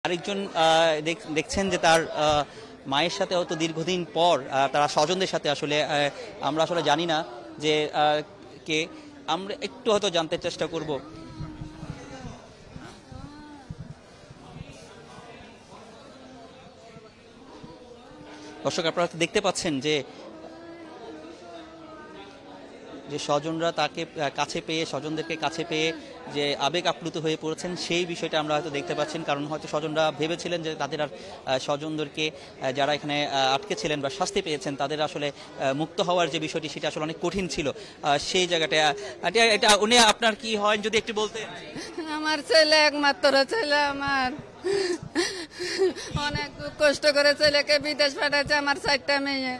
আরেকজন দেখছেন যে তার মায়ের সাথে হয়তো দীর্ঘদিন পর তারা স্বজনদের সাথে আসলে আমরা আসলে জানি না যে কে, আমরা একটু হয়তো জানতে চেষ্টা করব। দর্শক, আপনারা দেখতে পাচ্ছেন যে স্বজনরা তাকে কাছে পেয়ে, স্বজনদেরকে কাছে পেয়ে যে আবেগ আপ্লুত হয়ে পড়েছেন, সেই বিষয়টা আমরা হয়তো দেখতে পাচ্ছেন। কারণ হয়তো স্বজনরা ভেবেছিলেন যে তাদের আর স্বজনদেরকে যারা এখানে আটকে ছিলেন বা শাস্তি পেয়েছেন তাদের আসলে মুক্ত হওয়ার যে বিষয়টি সেটা আসলে অনেক কঠিন ছিল। সেই জায়গাটা এটা উনি আপনার কি হয় যদি একটু বলতেন। আমার ছেলে, একমাত্র ছেলে আমার, অনেক কষ্ট করে ছেলেকে বিদেশ পাঠাচ্ছে। আমার 4টা মেয়ে,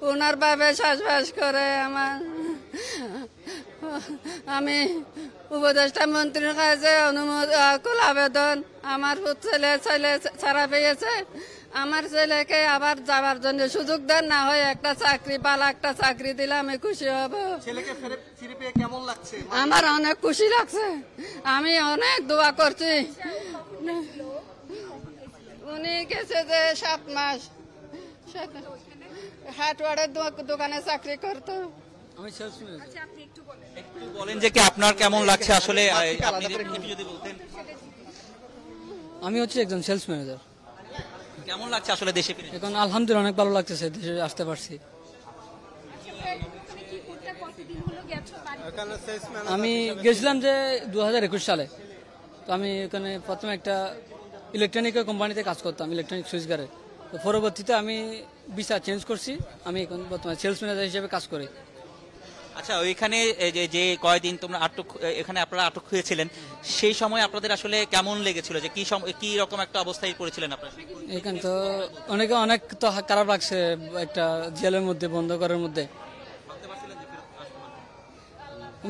ওনার বাবে শ্বাসবাস করে। আমি উপদেষ্টা মন্ত্রীর কাছে অনুমোদন আবেদন, আমার ছেলে ছাড়া পেয়েছে, আমার ছেলেকে আবার যাবার জন্য সুযোগ দেন, না হয় একটা চাকরি, ভালো একটা চাকরি দিলে আমি খুশি হব। আমার অনেক খুশি লাগছে, আমি অনেক দোয়া করছি। উনি গেছে যে 7 মাস হাটওয়ার্ডের দোকানে চাকরি করতো। একটু বলেন যে কি আপনার কেমন লাগছে আসলে, যদি বলতেন। আমি হচ্ছে একজন সেলস ম্যানেজার। কেমন লাগছে আসলে দেশে ফিরে? এখন আলহামদুলিল্লাহ অনেক ভালো লাগতেছে, দেশে আসতে পারছি। আমি গেছিলাম যে 2021 সালে। তো আমি এখানে প্রথমে একটা ইলেকট্রনিক কোম্পানিতে কাজ করতাম, ইলেকট্রনিক সুইচগারে। তো পরবর্তীতে আমি ভিসা চেঞ্জ করছি, আমি এখন বর্তমানে সেলস ম্যানেজার হিসেবে কাজ করি। আচ্ছা, ওইখানে যে কয়দিন তোমরা এখানে আপনারা আটক হয়েছিলেন, সেই সময় আপনাদের আসলে কেমন লেগেছিল, যে কি রকম একটা অবস্থায় পড়েছিলেন আপনারা? এখানে তো অনেক তো খারাপ লাগছে, একটা জেলের মধ্যে, বন্ধ করার মধ্যে।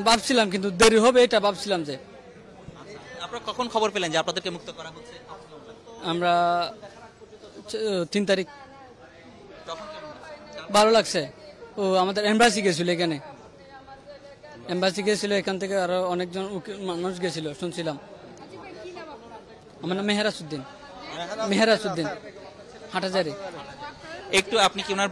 ভাবছিলাম কিন্তু দেরি হবে, এটা ভাবছিলাম যে। আপনারা কখন খবর পেলেন যে আপনাদেরকে মুক্ত করা হচ্ছে? আমরা 3 তারিখ। ভালো লাগছে। ও আমাদের এম্বাসি গেছিল, এখানে এম্বাসি গেছিল, এখান থেকে আরো অনেকজন মানুষ গেছিল শুনছিলাম। আমার নাম মেহেরাজউদ্দিন হাটাজারি। একটু আপনি কি ওনার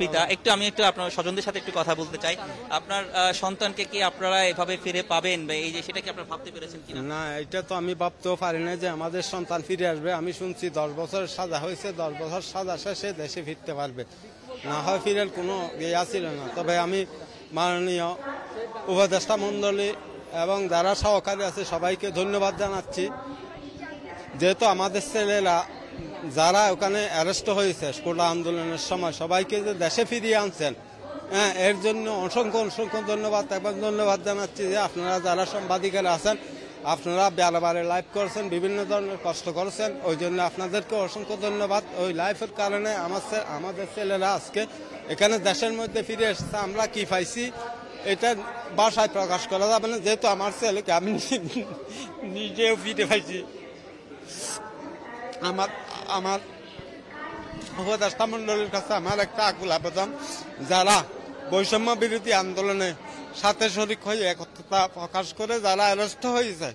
পিতা? আমি একটু আপনার স্বজনদের সাথে একটু কথা বলতে চাই। আপনার সন্তানকে কি আপনারা এভাবে ফিরে পাবেন, বা এই যে সেটা কি আপনারা ভাবতে পেরেছেন কিনা? না, এটা তো আমি ভাবতেও পারি না যে আমাদের সন্তান ফিরে আসবে। আমি শুনছি 10 বছরের সাজা হয়েছে, 10 বছর সাজা শেষে দেশে ফিরতে পারবে, না হয় ফিরের কোনো ইয়া ছিল না। তবে আমি মাননীয় উপদেষ্টা মণ্ডলী এবং যারা সহকারী আছে সবাইকে ধন্যবাদ জানাচ্ছি, যেহেতু আমাদের ছেলেরা যারা ওখানে অ্যারেস্ট হয়েছে কোটা আন্দোলনের সময় সবাইকে যে দেশে ফিরিয়ে আনছেন, হ্যাঁ, এর জন্য অসংখ্য ধন্যবাদ। এবং ধন্যবাদ জানাচ্ছি যে আপনারা যারা সাংবাদিকেরা আছেন, আপনারা বারে লাইভ করছেন, বিভিন্ন ধরনের কষ্ট করছেন, ওই জন্য আপনাদেরকে অসংখ্য ধন্যবাদ। ওই লাইভের কারণে আমাদের ছেলেরা আজকে এখানে দেশের মধ্যে ফিরে এসেছে। আমরা কি পাইছি এটা ভাষায় প্রকাশ করা যাবে না, যেহেতু আমার ছেলেকে আমি নিজেও ফিরে পাইছি। আমার উপদেষ্টা মন্ডলীর কাছে আমার একটা আকুল আবেদন, যারা বৈষম্য বিরোধী আন্দোলনে সাথে শরিক হয়ে একত্রতা প্রকাশ করে যারা অ্যারেস্ট হয়েছে,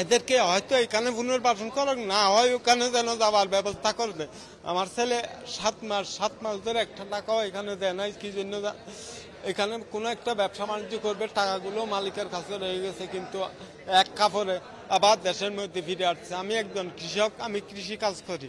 এদেরকে হয়তো এখানে পুনর্বাসন করুক, না হয় ওখানে যেন যাওয়ার ব্যবস্থা করবে। আমার ছেলে 7 মাস ধরে একটা টাকাও এখানে দেয় নাই। কি জন্য? এখানে কোনো একটা ব্যবসা বাণিজ্য করবে, টাকাগুলো মালিকের কাছে রয়ে গেছে, কিন্তু এক কাপড়ে আবার দেশের মধ্যে ফিরে আসছে। আমি একজন কৃষক, আমি কৃষি কাজ করি।